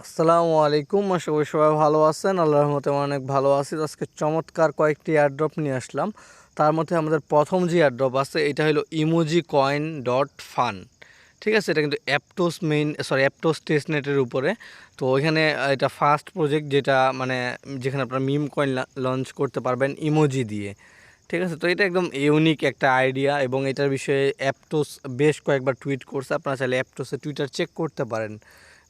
আসসালামু আলাইকুম, আশা করি সবাই ভালো আছেন। আল্লাহর রহমতে আমি অনেক ভালো আছি। আজকে চমৎকার কয়েকটি এয়ারড্রপ নিয়ে আসলাম। তার মধ্যে আমাদের প্রথম যে এয়ারড্রপ আছে এটা হলো Emojicoin.fun। ঠিক আছে, এটা কিন্তু অ্যাপটোস টেস্টনেটের উপরে। তো ওইখানে এটা ফার্স্ট প্রজেক্ট যেটা মানে যেখানে আপনারা মিম কয়েন লঞ্চ করতে পারবেন ইমোজি দিয়ে। ঠিক আছে, তো এটা একদম ইউনিক একটা আইডিয়া এবং এটার বিষয়ে অ্যাপটোস বেশ কয়েকবার টুইট করছে। আপনারা চাইলে অ্যাপটোসের টুইটার চেক করতে পারেন।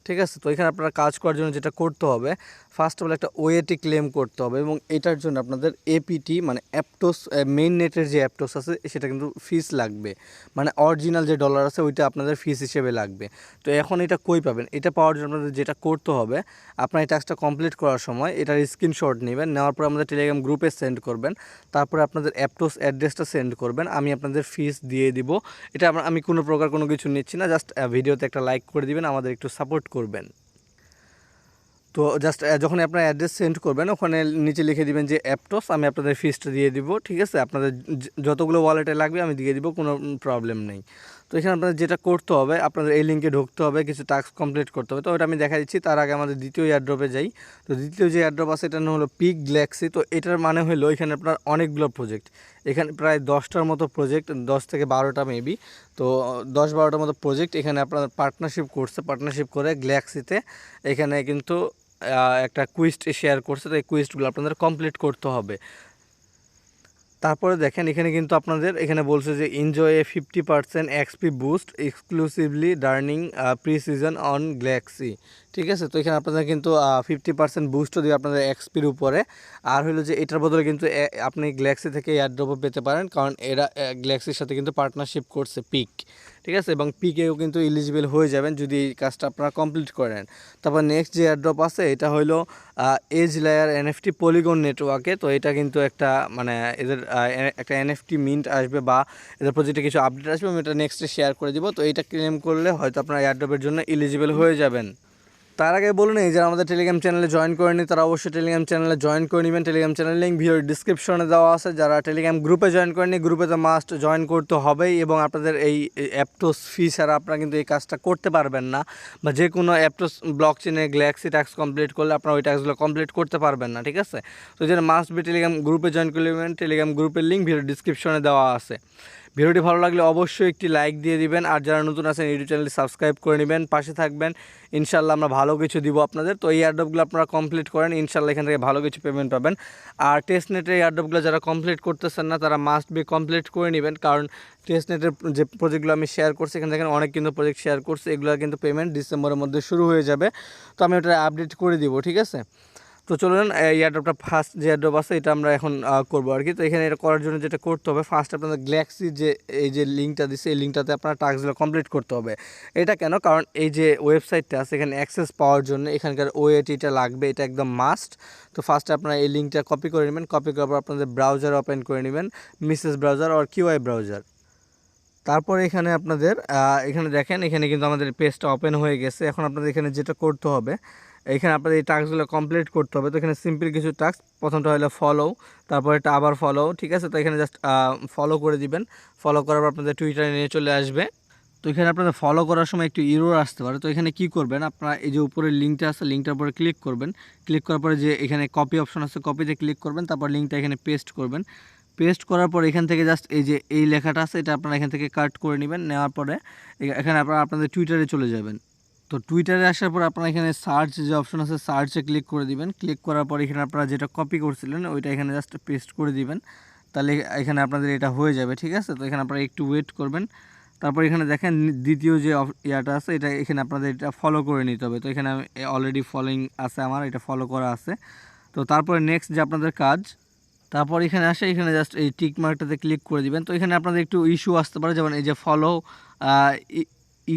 ঠিক আছে, তো এখানে আপনারা কাজ করার জন্য যেটা করতে হবে, ফার্স্ট অফ অল একটা ওএটি ক্লেম করতে হবে এবং এটার জন্য আপনাদের এপিটি মানে অ্যাপটোস মেইন নেটের যে অ্যাপটোস আছে সেটা কিন্তু ফিস লাগবে, মানে অরিজিনাল যে ডলার আছে ওইটা আপনাদের ফিস হিসেবে লাগবে। তো এখন এটা কই পাবেন? এটা পাওয়ার জন্য আপনাদের যেটা করতে হবে, আপনার এই টাস্কটা কমপ্লিট করার সময় এটার স্ক্রিনশট নেবেন, নেওয়ার পর আমাদের টেলিগ্রাম গ্রুপে সেন্ড করবেন। তারপরে আপনাদের অ্যাপটোস অ্যাড্রেসটা সেন্ড করবেন, আমি আপনাদের ফিস দিয়ে দিব। এটা আমি কোনো প্রকার কোনো কিছু নিচ্ছি না, জাস্ট ভিডিওতে একটা লাইক করে দিবেন, আমাদের একটু সাপোর্ট করবেন। তো জাস্ট যখনই আপনার অ্যাড্রেস সেন্ড করবেন ওখানে নিচে লিখে দিবেন যে অ্যাপটস, আমি আপনাদের ফিসটা দিয়ে দিব। ঠিক আছে, আপনাদের যতগুলো ওয়ালেটে লাগবে আমি দিয়ে দিব, কোনো প্রবলেম নেই। তো এখানে আপনাদের যেটা করতে হবে, আপনাদের এই লিঙ্কে ঢুকতে হবে, কিছু টাস্ক কমপ্লিট করতে হবে। তো ওটা আমি দেখা দিচ্ছি, তার আগে আমাদের দ্বিতীয় এয়ারড্রপে যাই। তো দ্বিতীয় যে এয়ারড্রপ আছে এটা হলো পিক গ্যালাক্সি। তো এটার মানে হলো এখানে আপনার অনেকগুলো প্রজেক্ট, এখানে প্রায় 10টার মতো প্রজেক্ট, 10 থেকে 12টা মেবি। তো 10-12টার মতো প্রজেক্ট এখানে আপনার পার্টনারশিপ করে গ্যালাক্সিতে এখানে কিন্তু একটা কুইজ শেয়ার করছে। তো এই কুইজগুলো আপনাদের কমপ্লিট করতে হবে। তারপরে দেখেন এখানে কিন্তু আপনাদের এখানে বলছে যে enjoy a 50% XP boost exclusively during pre season on Galaxy. ঠিক আছে, তো এখানে আপনাদের কিন্তু 50% বুস্টও দেবে আপনাদের এক্সপির উপরে। আর হলো যে এটার বদলে কিন্তু আপনি গ্যালাক্সি থেকে এয়ারড্রপও পেতে পারেন, কারণ এরা গ্যালাক্সির সাথে কিন্তু পার্টনারশিপ করছে পিক। ঠিক আছে, এবং পিকেও কিন্তু এলিজিবল হয়ে যাবেন যদি এই কাজটা আপনারা কমপ্লিট করেন। তারপর নেক্সট যে এয়ারড্রপ আছে এটা হলো এজ লেয়ার এনএফটি পলিগন নেটওয়ার্কে। তো এটা কিন্তু একটা মানে এদের একটা এনএফটি মিন্ট আসবে বা এদের প্রজেক্টে কিছু আপডেট আসবে, আমি এটা নেক্সটে শেয়ার করে দিব। তো এটা ক্লেম করলে হয়তো আপনারা এয়ারড্রপের জন্য এলিজিবল হয়ে যাবেন। তার আগে বলুন, এই যারা আমাদের টেলিগ্রাম চ্যানেলে জয়েন করেনি তারা অবশ্যই টেলিগ্রাম চ্যানেলে জয়েন করে নেবেন। টেলিগ্রাম চ্যানেলের লিঙ্ক ভিডিওর ডিসক্রিপশনে দেওয়া আছে। যারা টেলিগ্রাম গ্রুপে জয়েন করেনি, গ্রুপে তো মাস্ট জয়েন করতে হবেই, এবং আপনাদের এই অ্যাপটোস ফি ছাড়া আপনারা কিন্তু এই কাজটা করতে পারবেন না, বা যে কোনো অ্যাপটোস ব্লক চেনে গ্যালাক্সি টাস্ক কমপ্লিট করলে আপনারা ওই টাস্কগুলো কমপ্লিট করতে পারবেন না। ঠিক আছে, তো যেটা মাস্ট বি টেলিগ্রাম গ্রুপে জয়েন করে নেবেন। টেলিগ্রাম গ্রুপের লিঙ্ক ভিডিওর ডিসক্রিপশনে দেওয়া আছে। ভিডিওটি ভালো লাগলে অবশ্যই একটি লাইক দিয়ে দিবেন, আর যারা নতুন আছেন ইউটিউব চ্যানেলটি সাবস্ক্রাইব করে নেবেন, পাশে থাকবেন। ইনশাল্লাহ আমরা ভালো কিছু দিব আপনাদের। তো এই এয়ারড্রপগুলো আপনারা কমপ্লিট করেন, ইনশাল্লাহ এখান থেকে ভালো কিছু পেমেন্ট পাবেন। আর টেস্টনেটের এয়ারড্রপগুলো যারা কমপ্লিট করতেছেন না তারা মাস্ট বি কমপ্লিট করে নেবেন, কারণ টেস্টনেটের যে প্রজেক্টগুলো আমি শেয়ার করছি এখান থেকে অনেক কিন্তু প্রজেক্ট শেয়ার করছে, এগুলো কিন্তু পেমেন্ট ডিসেম্বরের মধ্যে শুরু হয়ে যাবে। তো আমি ওটা আপডেট করে দিব। ঠিক আছে, তো চলুন এয়ারড্রপটা ফার্স্ট যে এয়ারড্রপ আছে এটা আমরা এখন করবো আর কি। তো এখানে এটা করার জন্য যেটা করতে হবে, ফার্স্ট আপনাদের গ্যালাক্সির যে এই যে লিঙ্কটা দিচ্ছে এই লিঙ্কটাতে আপনার টাস্কগুলো কমপ্লিট করতে হবে। এটা কেন? কারণ এই যে ওয়েবসাইটটা আছে এখানে অ্যাক্সেস পাওয়ার জন্য এখানকার ওএটিটা লাগবে, এটা একদম মাস্ট। তো ফার্স্টে আপনারা এই লিঙ্কটা কপি করে নেবেন, কপি করার পর আপনাদের ব্রাউজার ওপেন করে নেবেন, মিসেস ব্রাউজার আর কিউআই ব্রাউজার। তারপর এখানে আপনাদের এখানে দেখেন এখানে কিন্তু আমাদের পেজটা ওপেন হয়ে গেছে। এখন আপনাদের এখানে যেটা করতে হবে, এখানে আপনাদের এই টাস্কগুলো কমপ্লিট করতে হবে। তো এখানে সিম্পল কিছু টাস্ক, প্রথমটা হলো ফলো, তারপর এটা আবার ফলো। ঠিক আছে, তো এখানে জাস্ট ফলো করে দিবেন। ফলো করার পর আপনাদের টুইটারে নিয়ে চলে আসবে। তো এখানে আপনাদের ফলো করার সময় একটু ইরর আসতে পারে। তো এখানে কি করবেন, আপনারা এই যে উপরে লিঙ্কটা আছে লিঙ্কটার উপরে ক্লিক করবেন। ক্লিক করার পরে যে এখানে কপি অপশন আছে কপিতে ক্লিক করবেন, তারপর লিঙ্কটা এখানে পেস্ট করবেন। পেস্ট করার পর এখান থেকে জাস্ট এই যে এই লেখাটা আছে এটা আপনারা এখান থেকে কাট করে নেবেন। নেওয়ার পরে এখানে আপনারা আপনাদের টুইটারে চলে যাবেন। তো টুইটারে আসার পর আপনারা এখানে সার্চ যে অপশন আছে সার্চে ক্লিক করে দিবেন। ক্লিক করার পর এখানে আপনারা যেটা কপি করছিলেন ওইটা এখানে জাস্ট পেস্ট করে দিবেন, তাহলে এখানে আপনাদের এটা হয়ে যাবে। ঠিক আছে, তো এখানে আপনারা একটু ওয়েট করবেন। তারপর এখানে দেখেন দ্বিতীয় যে ইয়াটা আছে এটা এখানে আপনাদের এটা ফলো করে নিতে হবে। তো এখানে অলরেডি ফলোইং আছে, আমার এটা ফলো করা আছে। তো তারপরে নেক্সট যে আপনাদের কাজ, তারপর এখানে আসে এখানে জাস্ট এই টিক মার্কটাতে ক্লিক করে দিবেন। তো এখানে আপনাদের একটু ইস্যু আসতে পারে, যেমন এই যে ফলো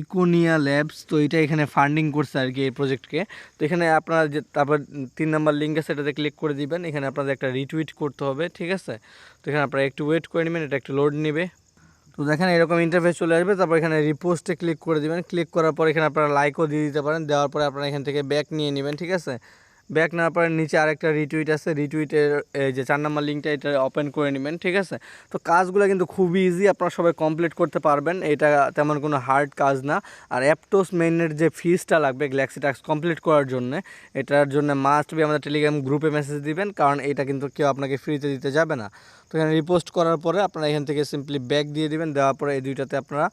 ইকোনিয়া ল্যাবস, তো এটা এখানে ফান্ডিং করছে আর কি এই প্রজেক্টকে। তো এখানে আপনারা যে তারপর 3 নাম্বার লিঙ্ক আছে এটাতে ক্লিক করে দিবেন। এখানে আপনাদের একটা রিটুইট করতে হবে। ঠিক আছে, তো এখানে আপনারা একটু ওয়েট করে নেবেন, এটা একটু লোড নেবে। তো দেখেন এরকম ইন্টারফেস চলে আসবে। তারপর এখানে রিপোস্টে ক্লিক করে দিবেন। ক্লিক করার পর এখানে আপনারা লাইকও দিয়ে দিতে পারেন। দেওয়ার পরে আপনারা এখান থেকে ব্যাক নিয়ে নেবেন। ঠিক আছে, ব্যাক নেওয়ার পরে নিচে আরেকটা রিটুইট আছে, রিটুইটের এই যে 4 নম্বর লিঙ্কটা এটা ওপেন করে নেবেন, ঠিক আছে। তো কাজগুলো কিন্তু খুবই ইজি, আপনারা সবাই কমপ্লিট করতে পারবেন, এটা তেমন কোনো হার্ড কাজ না। আর অ্যাপটোস মেইনের যে ফিজটা লাগবে গ্যালাক্সি টাস্ক কমপ্লিট করার জন্য, এটার জন্য মাস্ট বি আমাদের টেলিগ্রাম গ্রুপে মেসেজ দিবেন, কারণ এটা কিন্তু কেউ আপনাকে ফ্রিতে দিতে যাবে না। তো এখানে রিপোস্ট করার পরে আপনারা এখান থেকে সিম্পলি ব্যাক দিয়ে দিবেন, দেওয়ার পরে এই দুইটাতে আপনারা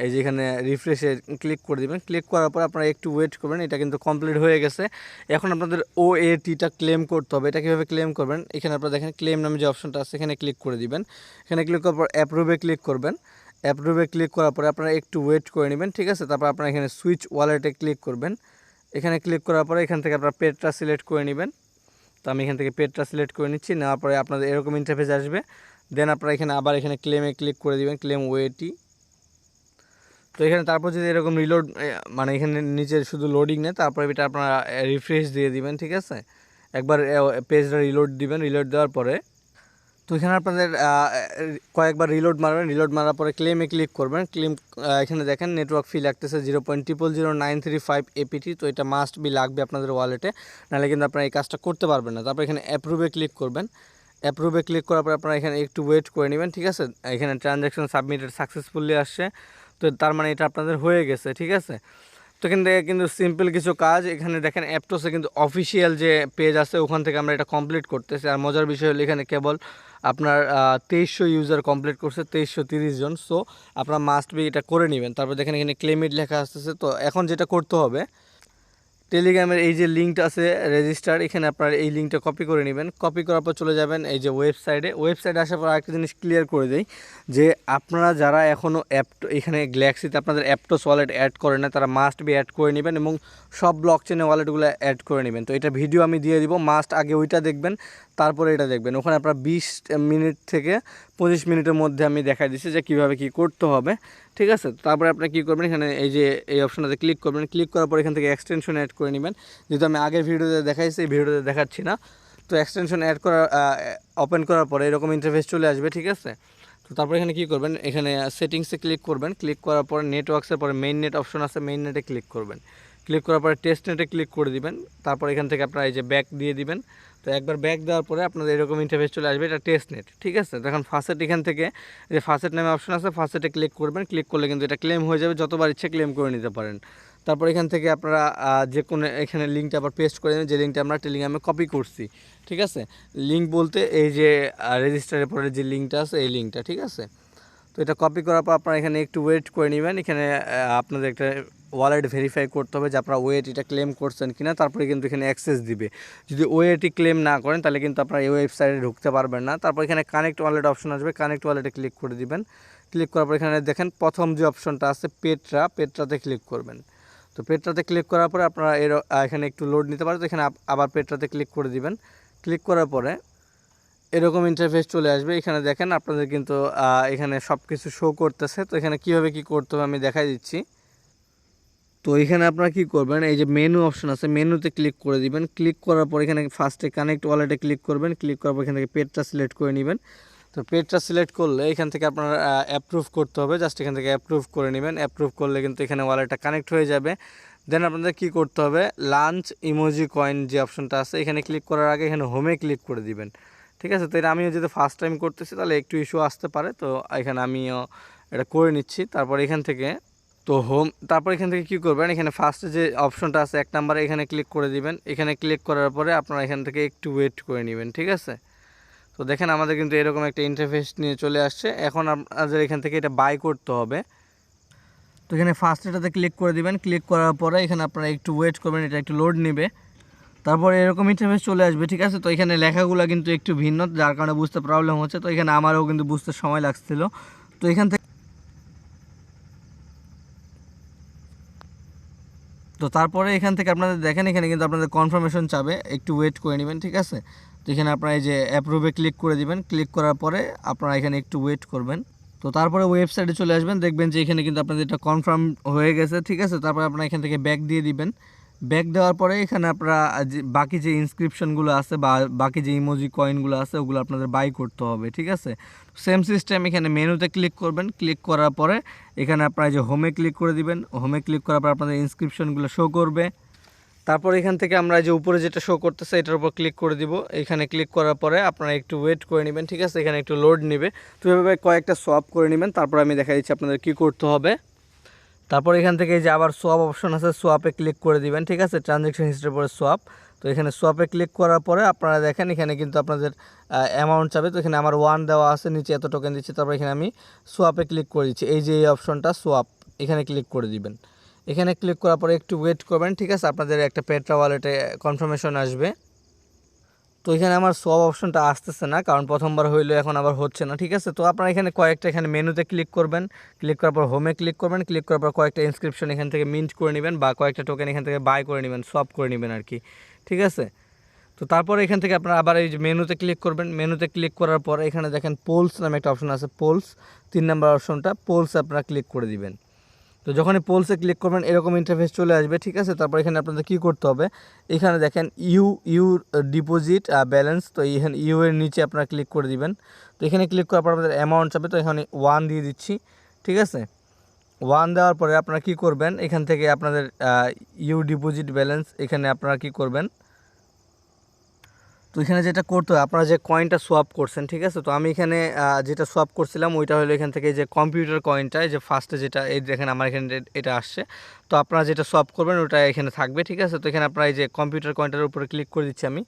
এই যে এখানে রিফ্রেশে ক্লিক করে দিবেন। ক্লিক করার পর আপনারা একটু ওয়েট করবেন, এটা কিন্তু কমপ্লিট হয়ে গেছে। এখন আপনাদের OATটা ক্লেম করতে হবে। এটা কীভাবে ক্লেম করবেন, এখানে আপনারা দেখেন ক্লেম নামে যে অপশনটা আছে এখানে ক্লিক করে দিবেন। এখানে ক্লিক করার পর অ্যাপ্রুভে ক্লিক করবেন। অ্যাপ্রুভে ক্লিক করার পরে আপনারা একটু ওয়েট করে নেবেন, ঠিক আছে। তারপর আপনারা এখানে সুইচ ওয়ালেটে ক্লিক করবেন। এখানে ক্লিক করার পরে এখান থেকে আপনারা পেডটা সিলেক্ট করে নেবেন। তো আমি এখান থেকে পেডটা সিলেক্ট করে নিচ্ছি, নেওয়ার পরে আপনাদের এরকম ইন্টারফেস আসবে। দেন আপনারা এখানে আবার এখানে ক্লেমে ক্লিক করে দিবেন, ক্লেম ওয়েটি। তো এখানে তারপর যদি এরকম রিলোড মানে এখানে নিচে শুধু লোডিং নেই, তারপরে এটা আপনারা রিফ্রেশ দিয়ে দিবেন, ঠিক আছে। একবার পেজটা রিলোড দিবেন, রিলোড দেওয়ার পরে তো এখানে আপনাদের কয়েকবার রিলোড মারবেন, রিলোড মারার পরে ক্লেমে ক্লিক করবেন। ক্লেম এখানে দেখেন নেটওয়ার্ক ফি লাগতেছে 0.000935 APT। তো এটা মাস্ট বি লাগবে আপনাদের ওয়ালেটে, নাহলে কিন্তু আপনারা এই কাজটা করতে পারবেন না। তারপর এখানে অ্যাপ্রুভে ক্লিক করবেন। অ্যাপ্রুভে ক্লিক করার পর আপনারা এখানে একটু ওয়েট করে নেবেন, ঠিক আছে। এখানে ট্রানজ্যাকশন সাবমিটেড সাকসেসফুলি আসছে, তো তার মানে এটা আপনাদের হয়ে গেছে, ঠিক আছে। তো এখান থেকে কিন্তু সিম্পল কিছু কাজ, এখানে দেখেন অ্যাপটোসে কিন্তু অফিসিয়াল যে পেজ আছে ওখান থেকে আমরা এটা কমপ্লিট করতেছি। আর মজার বিষয় হলো এখানে কেবল আপনার 2300 ইউজার কমপ্লিট করছে, 2330 জন। সো আপনারা মাস্ট বি এটা করে নেবেন। তারপর দেখেন এখানে ক্লেমিট লেখা আসতেছে। তো এখন যেটা করতে হবে, টেলিগ্রামের এই যে লিঙ্কটা আছে রেজিস্টার, এখানে আপনার এই লিঙ্কটা কপি করে নেবেন। কপি করার পর চলে যাবেন এই যে ওয়েবসাইটে আসার পর আরেকটা জিনিস ক্লিয়ার করে দেই, যে আপনারা যারা এখনও এখানে গ্যালাক্সিতে আপনাদের অ্যাপটোস ওয়ালেট অ্যাড করে না, তারা মাস্ট বি অ্যাড করে নেবেন এবং সব ব্লক চেনে ওয়ালেটগুলো অ্যাড করে নেবেন। তো এটা ভিডিও আমি দিয়ে দিব, মাস্ট আগে ওইটা দেখবেন, তারপরে এটা দেখবেন। ওখানে আপনার 20 মিনিট থেকে 25 মিনিটের মধ্যে আমি দেখাই দিচ্ছি যে কীভাবে কী করতে হবে, ঠিক আছে। তারপরে আপনি কী করবেন, এখানে এই যে এই অপশনটাতে ক্লিক করবেন। ক্লিক করার পর এখান থেকে এক্সটেনশন অ্যাড করে নেবেন, যেহেতু আমি আগের ভিডিওতে দেখাইছি এই ভিডিওতে দেখাচ্ছি না। তো এক্সটেনশন অ্যাড করার ওপেন করার পরে এরকম ইন্টারফেস চলে আসবে, ঠিক আছে। তো তারপর এখানে কী করবেন, এখানে সেটিংসে ক্লিক করবেন। ক্লিক করার পরে নেটওয়ার্কসের পরে মেইন নেট অপশন আছে, মেইন নেটে ক্লিক করবেন। ক্লিক করার পরে টেস্টনেটে ক্লিক করে দিবেন। তারপর এখান থেকে আপনারা এই যে ব্যাক দিয়ে দিবেন। তো একবার ব্যাক দেওয়ার পরে আপনাদের এরকম ইন্টারফেস চলে আসবে, এটা টেস্টনেট, ঠিক আছে। তখন ফার্স্ট এখান থেকে যে ফার্স্ট নামে অপশন আছে, ফার্স্টে ক্লিক করবেন। ক্লিক করলে কিন্তু এটা ক্লেম হয়ে যাবে, যতবার ইচ্ছে ক্লেম করে নিতে পারেন। তারপর এখান থেকে আপনারা যে কোনো এখানে লিঙ্কটা আবার পেস্ট করে দেবেন, যে লিঙ্কটা আমরা টেলিগ্রামে কপি করছি, ঠিক আছে। লিঙ্ক বলতে এই যে রেজিস্টারের পরে যে লিঙ্কটা আছে এই লিঙ্কটা, ঠিক আছে। তো এটা কপি করার পর আপনারা এখানে একটু ওয়েট করে নেবেন। এখানে আপনাদের একটা ওয়ালেট ভেরিফাই করতে হবে যে আপনারা এটা ক্লেম করছেন কিনা, তারপরে কিন্তু এখানে অ্যাক্সেস দিবে। যদি ওয়েটি ক্লেম না করেন তাহলে কিন্তু আপনারা এই ওয়েবসাইটে ঢুকতে পারবেন না। তারপর এখানে কানেক্ট ওয়ালেট অপশন আসবে, কানেক্ট ওয়ালেটে ক্লিক করে দিবেন। ক্লিক করার পর এখানে দেখেন প্রথম যে অপশনটা আছে পেট্রাতে ক্লিক করবেন। তো পেট্রাতে ক্লিক করার পরে আপনারা এখানে একটু লোড নিতে পারেন। তো এখানে আবার পেট্রাতে ক্লিক করে দিবেন। ক্লিক করার পরে এরকম ইন্টারফেস চলে আসবে। এখানে দেখেন আপনাদের কিন্তু এখানে সব কিছু শো করতেছে। তো এখানে কীভাবে কী করতে হবে আমি দেখাই দিচ্ছি। তো এখানে আপনারা কী করবেন, এই যে মেনু অপশন আছে, মেনুতে ক্লিক করে দিবেন। ক্লিক করার পর এখানে ফার্স্টে কানেক্ট ওয়ালেটে ক্লিক করবেন। ক্লিক করার পর এখান থেকে পেজটা সিলেক্ট করে নেবেন। তো পেজটা সিলেক্ট করলে এখান থেকে আপনারা অ্যাপ্রুভ করতে হবে, জাস্ট এখান থেকে অ্যাপ্রুভ করে নেবেন। অ্যাপ্রুভ করলে কিন্তু এখানে ওয়ালেটটা কানেক্ট হয়ে যাবে। দেন আপনাদের কী করতে হবে, লাঞ্চ ইমোজি কয়েন যে অপশনটা আছে এখানে ক্লিক করার আগে এখানে হোমে ক্লিক করে দিবেন, ঠিক আছে। তো এটা আমিও যদি ফার্স্ট টাইম করতেছি তাহলে একটু ইস্যু আসতে পারে, তো এখানে আমিও এটা করে নিচ্ছি। তারপর এখান থেকে তারপর এখান থেকে কী করবেন, এখানে ফার্স্টে যে অপশনটা আছে 1 নম্বরে এখানে ক্লিক করে দিবেন। এখানে ক্লিক করার পরে আপনারা এখান থেকে একটু ওয়েট করে নেবেন, ঠিক আছে। তো দেখেন আমাদের কিন্তু এরকম একটা ইন্টারফেস নিয়ে চলে আসছে। এখন আপনাদের এখান থেকে এটা বাই করতে হবে। তো এখানে ফার্স্ট এটাতে ক্লিক করে দিবেন। ক্লিক করার পরে এখানে আপনারা একটু ওয়েট করবেন, এটা একটু লোড নেবে। তারপরে এরকম ইন্টারফেস চলে আসবে, ঠিক আছে। তো এখানে লেখাগুলো কিন্তু একটু ভিন্ন, যার কারণে বুঝতে প্রবলেম হচ্ছে। তো এখানে আমারও কিন্তু বুঝতে সময় লাগছিল। তো এখান থেকে তারপরে এখান থেকে আপনাদের দেখেন এখানে কিন্তু আপনাদের কনফার্মেশন চাবে, একটু ওয়েট করে নেবেন, ঠিক আছে। তো এখানে আপনারা এই যে অ্যাপ্রুভে ক্লিক করে দিবেন। ক্লিক করার পরে আপনারা এখানে একটু ওয়েট করবেন। তো তারপরে ওয়েবসাইটে চলে আসবেন, দেখবেন যে এখানে কিন্তু আপনাদের এটা কনফার্ম হয়ে গেছে, ঠিক আছে। তারপরে আপনারা এখান থেকে ব্যাক দিয়ে দিবেন। ব্যাক দেওয়ার পরে এখানে আপনারা বাকি যে ইনস্ক্রিপশনগুলো আছে বা বাকি যে ইমোজি কয়েনগুলো আছে ওগুলো আপনাদের বাই করতে হবে, ঠিক আছে। সেম সিস্টেম এখানে মেনুতে ক্লিক করবেন। ক্লিক করার পরে এখানে আপনারা যে হোমে ক্লিক করে দিবেন। হোমে ক্লিক করার পর আপনাদের ইনস্ক্রিপশনগুলো শো করবে। তারপর এখান থেকে আমরা যে উপরে যেটা শো করতেছে এটার উপর ক্লিক করে দিব। এখানে ক্লিক করার পরে আপনারা একটু ওয়েট করে নেবেন, ঠিক আছে। এখানে একটু লোড নেবে, তো এভাবে কয়েকটা সোয়াপ করে নেবেন। তারপর আমি দেখা দিচ্ছি আপনাদের কী করতে হবে। তারপর এখান থেকে যে আবার সোয়াপ অপশন আছে, সোয়াপে ক্লিক করে দিবেন, ঠিক আছে। ট্রানজ্যাকশন হিস্ট্রির পরে সোয়াপ, তো এখানে সোয়াপে ক্লিক করার পরে আপনারা দেখেন এখানে কিন্তু আপনাদের অ্যামাউন্ট চাবে। তো এখানে আমার 1 দেওয়া আছে, নিচে এত টোকেন দিচ্ছি। তারপর এখানে আমি সোয়াপে ক্লিক করে দিচ্ছি, এই যে এই অপশনটা সোয়াপ, এখানে ক্লিক করে দিবেন। এখানে ক্লিক করার পরে একটু ওয়েট করবেন, ঠিক আছে। আপনাদের একটা পেট্রা ওয়ালেটে কনফার্মেশন আসবে। তো এখানে আমার সোয়াপ অপশনটা আসতেছে না, কারণ প্রথমবার হইলো, এখন আবার হচ্ছে না, ঠিক আছে। তো আপনারা এখানে কয়েকটা এখানে মেনুতে ক্লিক করবেন, ক্লিক করার পর হোমে ক্লিক করবেন, ক্লিক করার পর কয়েকটা ইনস্ক্রিপশন এখান থেকে মিন্ট করে নেবেন বা কয়েকটা টোকেন এখান থেকে বাই করে নেবেন, সোয়াপ করে নেবেন আর কি, ঠিক আছে। তো তারপর এখান থেকে আপনারা আবার এই যে মেনুতে ক্লিক করবেন। মেনুতে ক্লিক করার পর এখানে দেখেন পোলস নামে একটা অপশন আছে, পোলস 3 নম্বর অপশনটা, পোলস আপনারা ক্লিক করে দিবেন। তো যখনই পোলসে ক্লিক করবেন এরকম ইন্টারফেস চলে আসবে, ঠিক আছে। তারপর এখানে আপনাদের কী করতে হবে, এখানে দেখেন ইউ ডিপোজিট ব্যালেন্স, তো এখানে ইউ এর নিচে আপনারা ক্লিক করে দিবেন। তো এখানে ক্লিক করার পর আপনাদের অ্যামাউন্ট চাবে, তো এখানে 1 দিয়ে দিচ্ছি, ঠিক আছে। 1 দেওয়ার পরে আপনারা কী করবেন, এখান থেকে আপনাদের ইউ ডিপোজিট ব্যালেন্স এখানে আপনারা কী করবেন, তো এখানে যেটা করতে হয়, আপনারা যে কয়েনটা সোয়াপ করছেন, ঠিক আছে। তো আমি এখানে যেটা সোয়াপ করছিলাম ওইটা হলো এখান থেকে যে কম্পিউটার কয়েনটা, যে ফার্স্টে যেটা এই দেখেন আমার এখানে এটা আসছে। তো আপনারা যেটা সোয়াপ করবেন ওটা এখানে থাকবে, ঠিক আছে। তো এখানে আপনারা এই যে কম্পিউটার কয়েনটার উপরে ক্লিক করে দিচ্ছি আমি।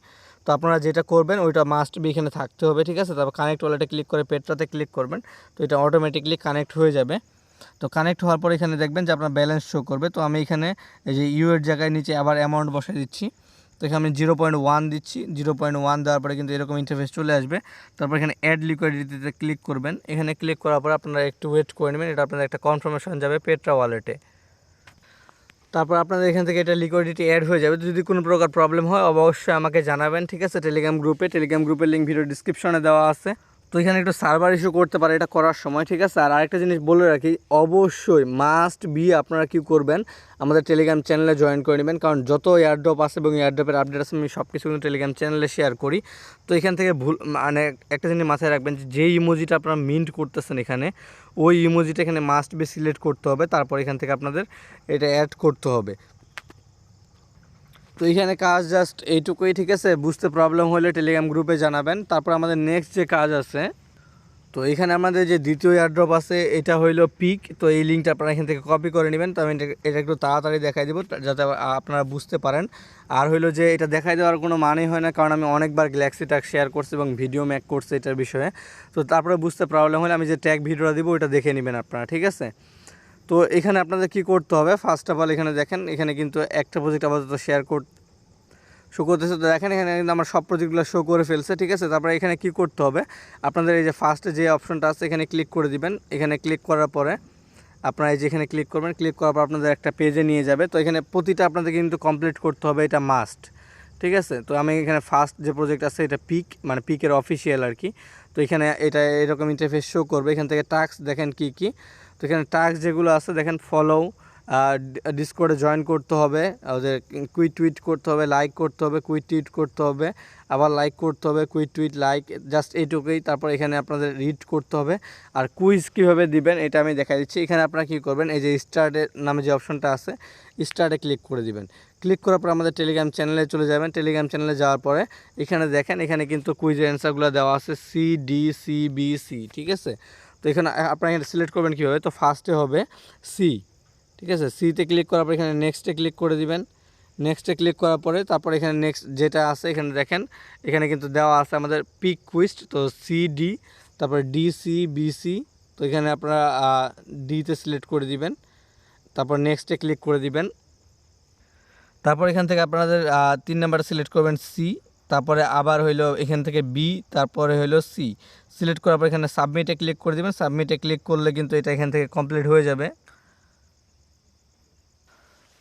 তো আপনারা যেটা করবেন ওইটা মাস্ট বি এখানে থাকতে হবে, ঠিক আছে। তারপর কানেক্ট ওয়ালেটে ক্লিক করে পেটটাতে ক্লিক করবেন, তো এটা অটোমেটিকলি কানেক্ট হয়ে যাবে। তো কানেক্ট হওয়ার পর এখানে দেখবেন যে আপনার ব্যালেন্স শো করবে। তো আমি এখানে এই যে ইউ এর জায়গায় নিচে আবার অ্যামাউন্ট বসাই দিচ্ছি। তো এখানে আমি 0.1 দিচ্ছি। 0.1 দেওয়ার পরে কিন্তু এরকম ইন্টারফেস চলে আসবে। তারপর এখানে অ্যাড লিকুইডিটিতে ক্লিক করবেন। এখানে ক্লিক করার পর আপনারা একটু ওয়েট করে নেবেন, এটা আপনাদের একটা কনফার্মেশন যাবে পেট্রা ওয়ালেটে। তারপর আপনাদের এখান থেকে এটা লিকুইডিটি অ্যাড হয়ে যাবে। যদি কোনো প্রকার প্রবলেম হয় অবশ্যই আমাকে জানাবেন, ঠিক আছে। টেলিগ্রাম গ্রুপের লিঙ্ক ভিডিও ডিসক্রিপশনে দেওয়া আছে। তো এখানে একটু সার্ভার ইস্যু করতে পারে এটা করার সময়, ঠিক আছে। আর আরেকটা জিনিস বলে রাখি, অবশ্যই মাস্ট বি আপনারা কী করবেন, আমাদের টেলিগ্রাম চ্যানেলে জয়েন করে নেবেন, কারণ যত এয়ারড্রপ আছে এবং এয়ারড্রপের আপডেট আছে আমি সব কিছু কিন্তু টেলিগ্রাম চ্যানেলে শেয়ার করি। তো এখান থেকে মানে একটা জিনিস মাথায় রাখবেন, যে ইমোজিটা আপনারা মিন্ট করতেছেন এখানে, ওই ইমোজিটা এখানে মাস্ট বি সিলেক্ট করতে হবে। তারপর এখান থেকে আপনাদের এটা অ্যাড করতে হবে। তো এইখানে কাজ জাস্ট এইটুকুই, ঠিক আছে। বুঝতে প্রবলেম হলে টেলিগ্রাম গ্রুপে জানাবেন। তারপর আমাদের নেক্সট যে কাজ আছে, তো এখানে আমাদের যে দ্বিতীয় এয়ারড্রপ আছে এটা হইলো পিক। তো এই লিঙ্কটা আপনারা এখান থেকে কপি করে নেবেন। তো আমি এটা একটু তাড়াতাড়ি দেখাই দেবো যাতে আপনারা বুঝতে পারেন। আর হইলো যে এটা দেখাই দেওয়ার কোনো মানেই হয় না, কারণ আমি অনেকবার গ্যালাক্সি ট্যাগ শেয়ার করছি এবং ভিডিও মেক করছি এটার বিষয়ে। তো তারপরে বুঝতে প্রবলেম হলে আমি যে ট্যাগ ভিডিওটা দিব ওটা দেখে নেবেন আপনারা, ঠিক আছে। তো এখানে আপনাদের কি করতে হবে, ফার্স্ট অফ অল এখানে দেখেন এখানে কিন্তু একটা প্রজেক্ট আপাতত শেয়ার শো করতেছে। তো দেখেন এখানে কিন্তু আমার সব প্রজেক্টগুলো শো করে ফেলছে, ঠিক আছে। তারপরে এখানে কি করতে হবে, আপনাদের এই যে ফার্স্টে যে অপশনটা আছে এখানে ক্লিক করে দিবেন। এখানে ক্লিক করার পরে আপনারা এই যে এখানে ক্লিক করবেন, ক্লিক করার পর আপনাদের একটা পেজে নিয়ে যাবে। তো এখানে প্রতিটা আপনাদের কিন্তু কমপ্লিট করতে হবে, এটা মাস্ট, ঠিক আছে। তো আমি এখানে ফার্স্ট যে প্রজেক্ট আছে এটা পিক, মানে পিকের অফিসিয়াল আর কি। তো এখানে এটা এরকম ইন্টারফেস শো করবে। এখান থেকে টাস্ক দেখেন কি কি। তো এখানে টাস্ক যেগুলো আছে দেখেন, ফলো, ডিসকর্ডে জয়েন করতে হবে, ওদের কুইট টুইট করতে হবে, লাইক করতে হবে, কুইট টুইট করতে হবে, আবার লাইক করতে হবে, কুইট টুইট লাইক, জাস্ট এইটুকুই। তারপর এখানে আপনাদের রিড করতে হবে। আর কুইজ কীভাবে দিবেন এটা আমি দেখা দিচ্ছি। এখানে আপনারা কী করবেন, এই যে স্টার্টের নামে যে অপশনটা আছে স্টার্টে ক্লিক করে দিবেন। ক্লিক করার পর আমাদের টেলিগ্রাম চ্যানেলে চলে যাবেন। টেলিগ্রাম চ্যানেলে যাওয়ার পরে এখানে দেখেন এখানে কিন্তু কুইজের অ্যান্সারগুলো দেওয়া আছে CDCBC, ঠিক আছে। তো এখানে আপনারা এখানে সিলেক্ট করবেন কীভাবে, তো ফার্স্টে হবে সি, ঠিক আছে। সিতে ক্লিক করার পর এখানে নেক্সটে ক্লিক করে দিবেন। নেক্সটে ক্লিক করার পরে তারপর এখানে নেক্সট যেটা আছে এখানে দেখেন এখানে কিন্তু দেওয়া আছে আমাদের পিক কুইস্ট, তো CD, তারপরে DCBC। তো এখানে আপনারা ডিতে সিলেক্ট করে দিবেন, তারপর নেক্সটে ক্লিক করে দিবেন। তারপর এখান থেকে আপনাদের 3 নাম্বারে সিলেক্ট করবেন সি, তারপরে আবার হইলো এখান থেকে বি, তারপরে হইলো সি। সিলেক্ট করার পর এখানে সাবমিটে ক্লিক করে দিবেন। সাবমিটে ক্লিক করলে কিন্তু এটা এখান থেকে কমপ্লিট হয়ে যাবে।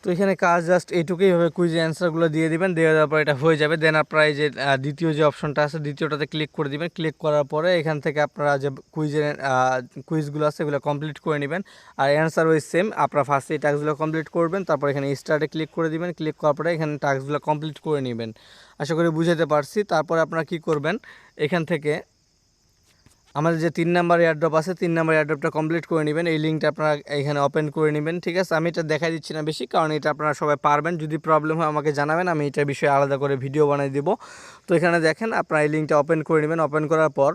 তো এখানে কাজ জাস্ট এইটুকুই হবে, কুইজের অ্যান্সারগুলো দিয়ে দিবেন, দিয়ে দেওয়ার পর এটা হয়ে যাবে। দেন আপনারা এই যে দ্বিতীয় যে অপশনটা আছে দ্বিতীয়টাতে ক্লিক করে দিবেন। ক্লিক করার পরে এখান থেকে আপনারা যে কুইজগুলো আছে এগুলো কমপ্লিট করে নেবেন। আর অ্যান্সার ওই সেম, আপনারা ফার্স্টে এই টাস্কগুলো কমপ্লিট করবেন, তারপর এখানে স্টার্টে ক্লিক করে দিবেন। ক্লিক করার পরে এখানে টাস্কগুলো কমপ্লিট করে নেবেন। আশা করি বুঝাতে পারছি। তারপরে আপনারা কি করবেন, এখান থেকে আমাদের যে 3 নাম্বার এয়ারড্রপ আছে 3 নাম্বার এয়ারড্রপটা কমপ্লিট করে নেবেন। এই লিঙ্কটা আপনারা এখানে ওপেন করে নেবেন, ঠিক আছে। আমি এটা দেখাই দিচ্ছি না বেশি, কারণ এটা আপনারা সবাই পারবেন। যদি প্রবলেম হয় আমাকে জানাবেন, আমি এটার বিষয়ে আলাদা করে ভিডিও বানিয়ে দেবো। তো এখানে দেখেন আপনারা এই লিঙ্কটা ওপেন করে নেবেন। ওপেন করার পর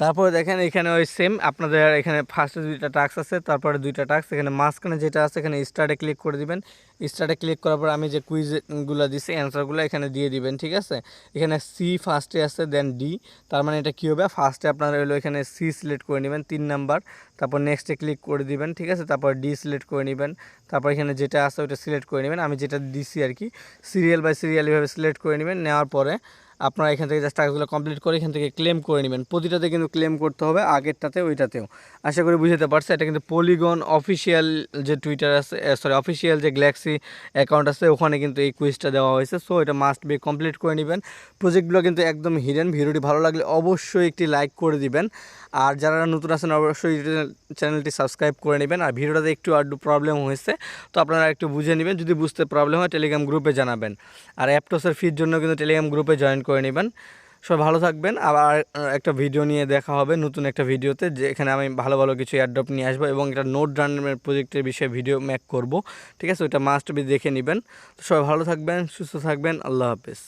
তারপরে দেখেন এখানে ওই সেম আপনাদের এখানে ফার্স্টে 2টা টাস্ক আছে, তারপরে 2টা টাস্ক এখানে মাঝখানে যেটা আছে এখানে স্টার্টে ক্লিক করে দিবেন। স্টার্টে ক্লিক করার পর আমি যে কুইজগুলো দিছি অ্যান্সারগুলো এখানে দিয়ে দিবেন, ঠিক আছে। এখানে সি ফার্স্টে আছে, দেন ডি। তার মানে এটা কী হবে, ফার্স্টে আপনারা হলো এখানে সি সিলেক্ট করে নেবেন 3 নাম্বার, তারপর নেক্সটে ক্লিক করে দিবেন, ঠিক আছে। তারপর ডি সিলেক্ট করে নেবেন, তারপর এখানে যেটা আছে ওটা সিলেক্ট করে নেবেন। আমি যেটা দিছি আর কি, সিরিয়াল বাই সিরিয়াল এভাবে সিলেক্ট করে নেবেন। নেওয়ার পরে আপনারা এখান থেকে জাস্ট টাকাগুলো কমপ্লিট করে এখান থেকে ক্লেম করে নেবেন। প্রতিটাতে কিন্তু ক্লেম করতে হবে, আগেরটাতে ওইটাতেও। আশা করি বুঝতে পারছে। এটা কিন্তু পলিগন অফিসিয়াল যে টুইটার আছে, অফিসিয়াল যে গ্যালাক্সি অ্যাকাউন্ট আছে ওখানে কিন্তু এই কুইজটা দেওয়া হয়েছে। সো এটা মাস্ট বি কমপ্লিট করে নেবেন। প্রজেক্টগুলো কিন্তু একদম হিডেন। ভিডিওটি ভালো লাগলে অবশ্যই একটি লাইক করে দিবেন। আর যারা নতুন আছেন অবশ্যই চ্যানেলটি সাবস্ক্রাইব করে নেবেন। আর ভিডিওটাতে একটু আধটু প্রবলেম হয়েছে, তো আপনারা একটু বুঝে নেবেন। যদি বুঝতে প্রবলেম হয় টেলিগ্রাম গ্রুপে জানাবেন। আর অ্যাপটসের ফির জন্য কিন্তু টেলিগ্রাম গ্রুপে জয়েন করে নেবেন। সবাই ভালো থাকবেন। আবার একটা ভিডিও নিয়ে দেখা হবে নতুন একটা ভিডিওতে, যে এখানে আমি ভালো ভালো কিছু এয়ারড্রপ নিয়ে আসবো এবং এটা নোট রানের প্রজেক্টের বিষয়ে ভিডিও মেক করব, ঠিক আছে। ওইটা মাস্ট বি দেখে নেবেন। তো সবাই ভালো থাকবেন, সুস্থ থাকবেন। আল্লাহ হাফেজ।